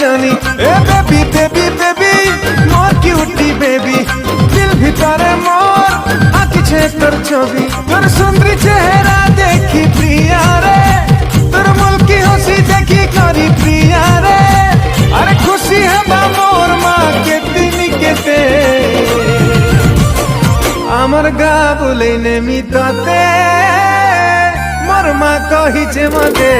रजनी ए baby baby baby मोर cutie baby दिल भितरे मोर आँखि छे तोर छवि तोर सुंदरी चेहरा देखी प्रिया रे तोर मुल्की हंसी देखी करी प्रिया रे अरे खुशी है बा मोर माँ के दिन केते आमर गा बोले नेमी ताते मोर माँ कही जे मगे